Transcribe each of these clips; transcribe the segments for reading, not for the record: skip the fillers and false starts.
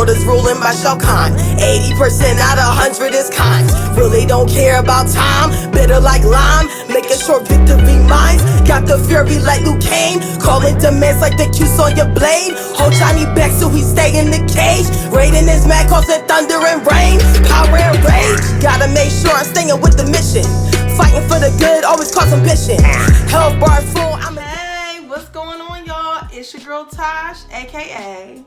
world is ruling by showdown. 80% out of 100 is kind. Really don't care about time, bitter like lime. Making sure victory mine. Got the fury like Luke Kane, calling demands like the cues on your blade. Hold Johnny back so he stay in the cage. Raiding his mad, causing thunder and rain. Power and rage, gotta make sure I'm staying with the mission. Fighting for the good, always cause ambition. Health bar full, I'm Hey, what's going on, y'all? It's your girl Tosh, aka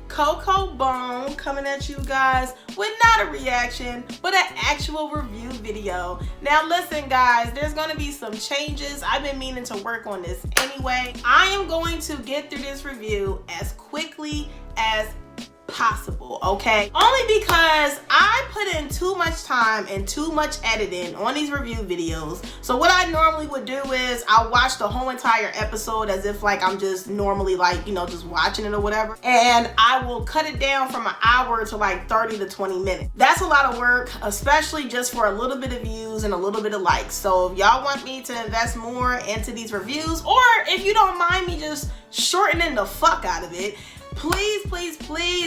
Coco Bone, coming at you guys with not a reaction, but an actual review video. Now listen guys, there's gonna be some changes. I've been meaning to work on this anyway. I am going to get through this review as quickly as possible, okay? Only because I put in too much time and too much editing on these review videos. So what I normally would do is I'll watch the whole entire episode as if like I'm just normally like, you know, just watching it or whatever. And I will cut it down from an hour to like 30 to 20 minutes. That's a lot of work, especially just for a little bit of views and a little bit of likes. So if y'all want me to invest more into these reviews, or if you don't mind me just shortening the fuck out of it, please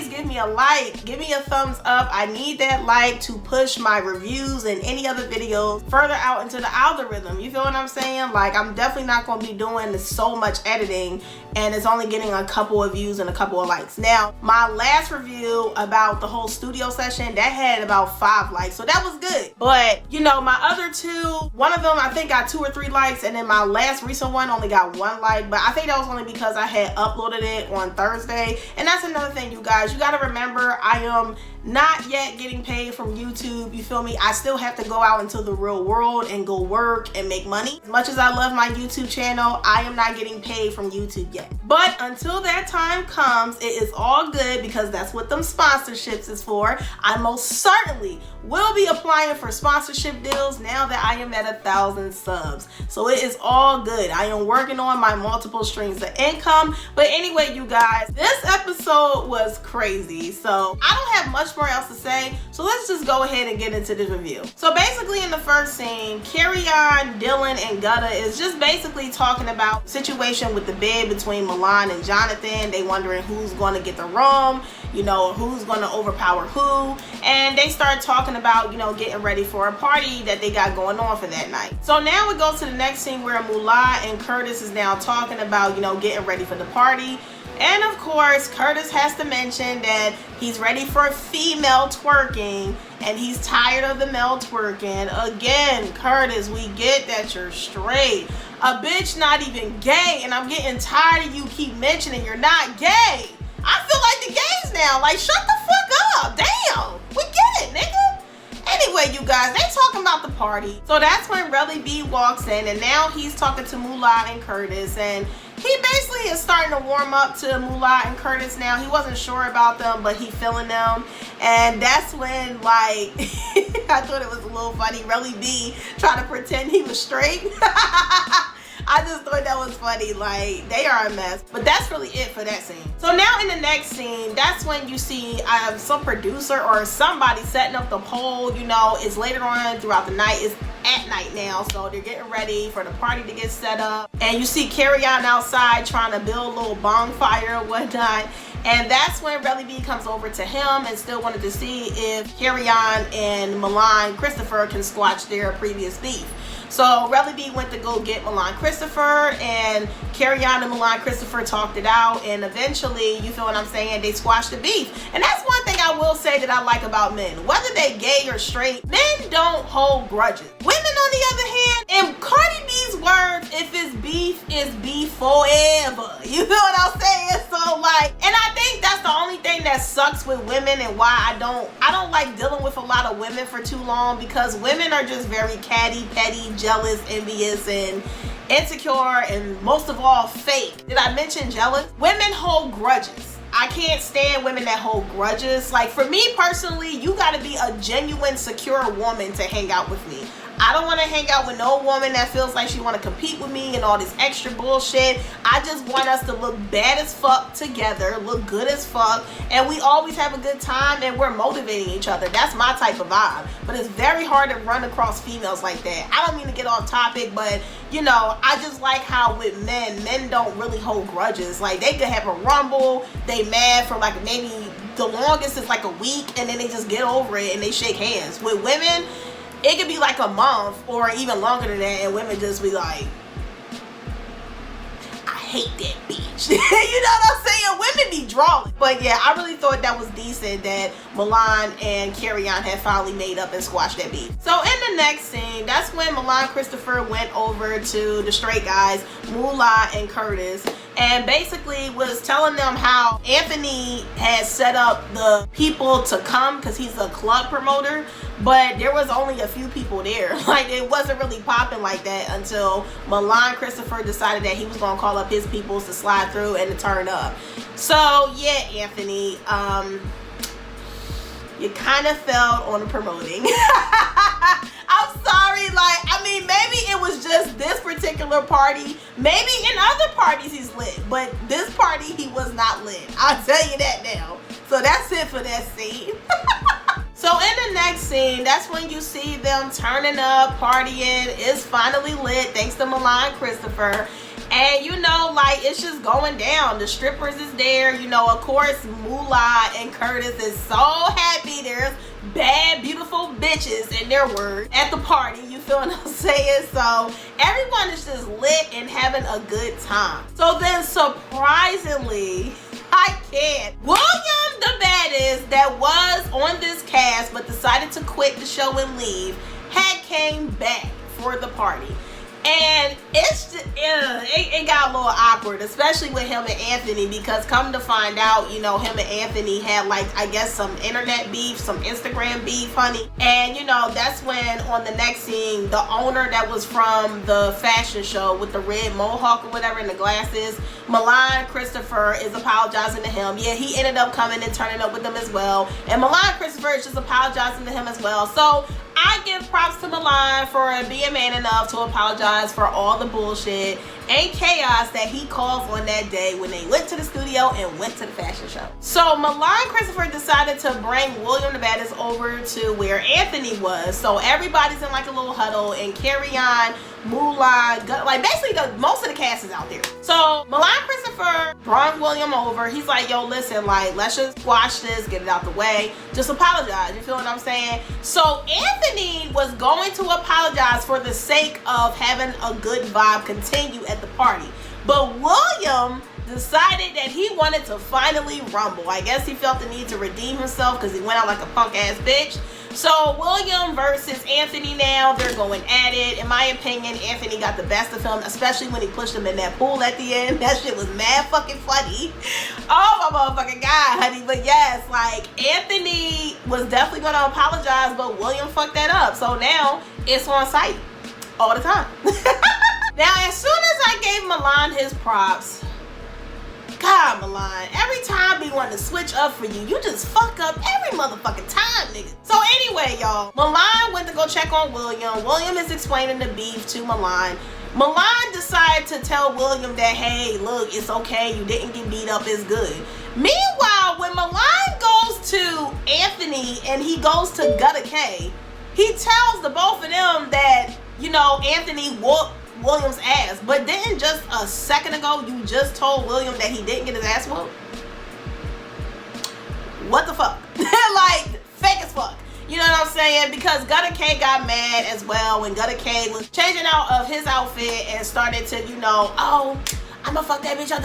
give me a like, give me a thumbs up. I need that like to push my reviews and any other videos further out into the algorithm. You feel what I'm saying? Like, I'm definitely not going to be doing so much editing and it's only getting a couple of views and a couple of likes. Now, my last review about the whole studio session, that had about 5 likes, so that was good. But you know, my other two, one of them I think got 2 or 3 likes, and then my last recent one only got 1 like, but I think that was only because I had uploaded it on Thursday. And that's another thing, you guys, you got to remember, I am not yet getting paid from YouTube. You feel me? I still have to go out into the real world and go work and make money. As much as I love my YouTube channel, I am not getting paid from YouTube yet. But until that time comes, it is all good because that's what them sponsorships is for. I most certainly will be applying for sponsorship deals now that I am at 1,000 subs. So it is all good. I am working on my multiple streams of income. But anyway, you guys, this episode was crazy. So I don't have much more else to say. So let's just go ahead and get into this review. So basically in the first scene, Carry-On, Dylan, and Gutta is just basically talking about the situation with the bed between Milan and Jonathan. They wondering who's going to get the room, you know, who's going to overpower who. And they start talking about, you know, getting ready for a party that they got going on for that night. So now we go to the next scene where Moolah and Curtis is now talking about, you know, getting ready for the party. And of course, Curtis has to mention that he's ready for female twerking and he's tired of the male twerking. Again, Curtis, we get that you're straight. A bitch not even gay, and I'm getting tired of you keep mentioning you're not gay. I feel like the gays now. Like, shut the fuck up. Damn. We get it, nigga. Anyway, you guys, they talking about the party. So that's when Relly B walks in, and now he's talking to Moolah and Curtis, and he basically is starting to warm up to Moolah and Curtis now. He wasn't sure about them, but he feeling them. And that's when, like, I thought it was a little funny. Relly B tried to pretend he was straight. I just thought that was funny. Like, they are a mess. But that's really it for that scene. So now in the next scene, that's when you see some producer or somebody setting up the pole. You know, it's later on throughout the night. It's at night now, so they're getting ready for the party to get set up. And you see Carry-On outside trying to build a little bonfire or whatnot. And that's when Relly B comes over to him and still wanted to see if Carry-On and Milan Christopher can squash their previous beef. So Relly B went to go get Milan Christopher, and Carry-On and Milan Christopher talked it out, and eventually, you feel what I'm saying, they squashed the beef. And that's one thing I will say that I like about men. Whether they gay or straight, men don't hold grudges. Women, on the other hand, in Cardi B's words, if it's beef forever. You feel what I'm saying? So like, and I think that's the only thing that sucks with women, and why I don't like dealing with a lot of women for too long, because women are just very catty, petty, jealous, envious, and insecure, and most of all fake. Did I mention jealous? Women hold grudges. I can't stand women that hold grudges. Like, for me personally, you gotta be a genuine, secure woman to hang out with me. I don't want to hang out with no woman that feels like she want to compete with me and all this extra bullshit. I just want us to look bad as fuck together, look good as fuck, and we always have a good time and we're motivating each other. That's my type of vibe. But it's very hard to run across females like that. I don't mean to get off topic, but you know, I just like how with men don't really hold grudges. Like, they could have a rumble, they mad for like maybe the longest is like a week, and then they just get over it and they shake hands. With women, it could be like a month or even longer than that, and women just be like, I hate that bitch. You know what I'm saying? Women be drawing. But yeah, I really thought that was decent that Milan and Carry-On had finally made up and squashed that beef. So in the next scene, that's when Milan Christopher went over to the straight guys, Moolah and Curtis, and basically was telling them how Anthony had set up the people to come because he's a club promoter, but there was only a few people there. Like, it wasn't really popping like that until Milan Christopher decided that he was gonna call up his peoples to slide through and to turn up. So yeah, Anthony, you kind of failed on the promoting. I'm sorry, like, I mean, maybe it was just this particular party. Maybe in other parties he's lit, but this party he was not lit. I'll tell you that now. So that's it for that scene. So in the next scene, that's when you see them turning up, partying. It's finally lit thanks to Milan Christopher. And you know, like, it's just going down. The strippers is there. You know, of course, Moolah and Curtis is so happy. There's bad, beautiful bitches, in their word, at the party. You feel what I'm saying? So everyone is just lit and having a good time. So then, surprisingly, William the baddest that was on this cast but decided to quit the show and leave had came back for the party. And it's just, it got a little awkward, especially with him and Anthony, because come to find out, you know, him and Anthony had, like, I guess some internet beef, some Instagram beef, honey. And, you know, that's when on the next scene, the owner that was from the fashion show with the red mohawk or whatever and the glasses, Milan Christopher, is apologizing to him. Yeah, he ended up coming and turning up with them as well. And Milan Christopher is just apologizing to him as well. So I give props to Milan for being man enough to apologize for all the bullshit and chaos that he caused on that day when they went to the studio and went to the fashion show. So Milan Christopher decided to bring William the baddest over to where Anthony was. So everybody's in like a little huddle, and Carry-On, Moolah, like basically most of the cast is out there. So Milan Christopher brought William over. He's like, yo, listen, like, let's just squash this, get it out the way. Just apologize. You feel what I'm saying? So Anthony was going to apologize for the sake of having a good vibe continue at the party. But William decided that he wanted to finally rumble. I guess he felt the need to redeem himself because he went out like a punk ass bitch. So William versus Anthony now, they're going at it. In my opinion, Anthony got the best of him, especially when he pushed him in that pool at the end. That shit was mad fucking funny. Oh my motherfucking God, honey. But yes, like, Anthony was definitely going to apologize, but William fucked that up. So now it's on site all the time. Now, as soon as I gave Milan his props, God, Milan, every time we want to switch up for you, you just fuck up every motherfucking time, nigga. So anyway, y'all, Milan went to go check on William. William is explaining the beef to Milan. Milan decided to tell William that, hey, look, it's okay. You didn't get beat up. It's good. Meanwhile, when Milan goes to Anthony and he goes to Gutta K, he tells the both of them that, you know, Anthony whooped William's ass. But didn't just a second ago you just told William that he didn't get his ass whooped? What the fuck? Like, fake as fuck. You know what I'm saying? Because Gutta K got mad as well when Gutta K was changing out of his outfit and started to, you know, oh, I'ma fuck that bitch up.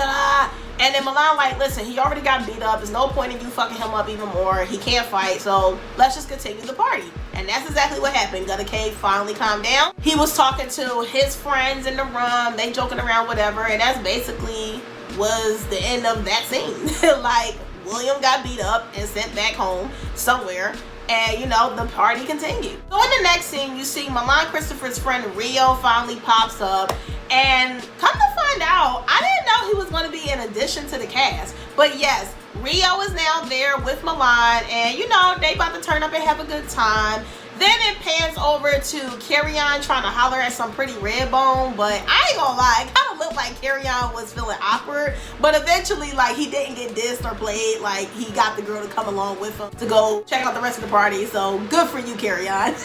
And then Milan like, listen, he already got beat up. There's no point in you fucking him up even more. He can't fight, so let's just continue the party. And that's exactly what happened. Gutta K finally calmed down. He was talking to his friends in the room. They joking around, whatever. And that's basically was the end of that scene. Like, William got beat up and sent back home somewhere. And, you know, the party continued. So in the next scene, you see Milan Christopher's friend Rio finally pops up. And come to find out, I didn't know he was going to be in addition to the cast. But yes, Rio is now there with Milan. And, you know, they about to turn up and have a good time. Then it pans over to Carry-On trying to holler at some pretty red bone, but I ain't gonna lie, it kind of looked like Carry-On was feeling awkward, but eventually, like, he didn't get dissed or played. Like, he got the girl to come along with him to go check out the rest of the party, so good for you, Carry-On.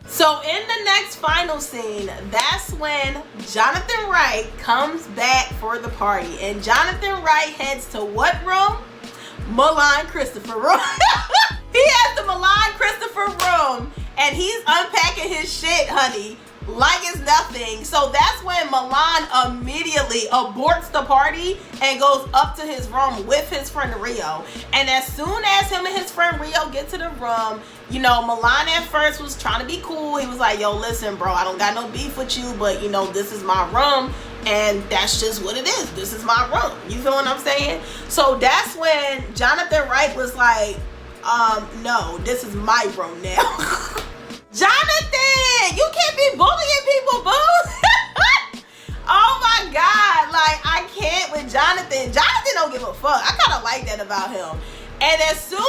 So in the next final scene, that's when Jonathan Wright comes back for the party, and Jonathan Wright heads to what room? Milan Christopher room. He has the Milan Christopher room, and he's unpacking his shit, honey, like it's nothing. So that's when Milan immediately aborts the party and goes up to his room with his friend Rio. And as soon as him and his friend Rio get to the room, you know, Milan at first was trying to be cool. He was like, yo, listen, bro, I don't got no beef with you, but, you know, this is my room, and that's just what it is. This is my room. You feel what I'm saying? So that's when Jonathan Wright was like, no, this is my room now. Jonathan, you can't be bullying people, boo. Oh my God, like, I can't with Jonathan. Jonathan don't give a fuck. I kind of like that about him. And as soon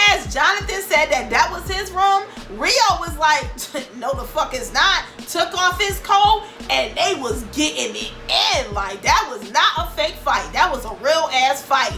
as Jonathan said that that was his room, Rio was like, no the fuck it's not. Took off his coat and they was getting it in. Like, that was not a fake fight. That was a real ass fight.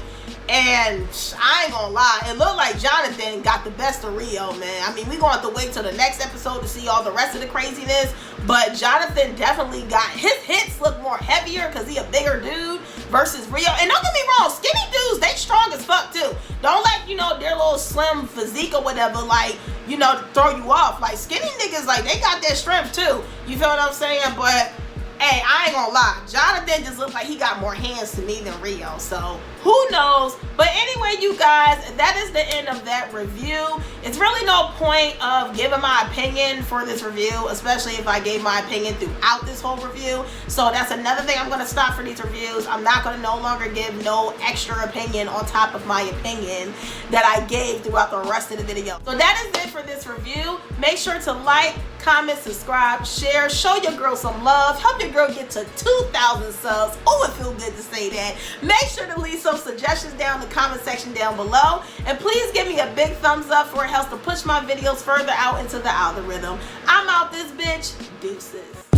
And I ain't gonna lie, it looked like Jonathan got the best of Rio, man. I mean, we gonna have to wait till the next episode to see all the rest of the craziness, but Jonathan definitely got, his hits look more heavier because he a bigger dude versus Rio. And don't get me wrong, skinny dudes, they strong as fuck too. Don't let, you know, their little slim physique or whatever, like, you know, throw you off. Like, skinny niggas, like, they got that strength too. You feel what I'm saying? But hey, I ain't gonna lie, Jonathan just looks like he got more hands to me than Rio, so who knows? But anyway, you guys, that is the end of that review. It's really no point of giving my opinion for this review, especially if I gave my opinion throughout this whole review. So that's another thing I'm gonna stop for these reviews. I'm not gonna no longer give no extra opinion on top of my opinion that I gave throughout the rest of the video. So that is it for this review. Make sure to like, comment, subscribe, share, show your girl some love, help your girl get to 2,000 subs. Oh, it feels good to say that. Make sure to leave some suggestions down in the comment section down below, and please give me a big thumbs up, for it helps to push my videos further out into the algorithm. I'm out this bitch. Deuces.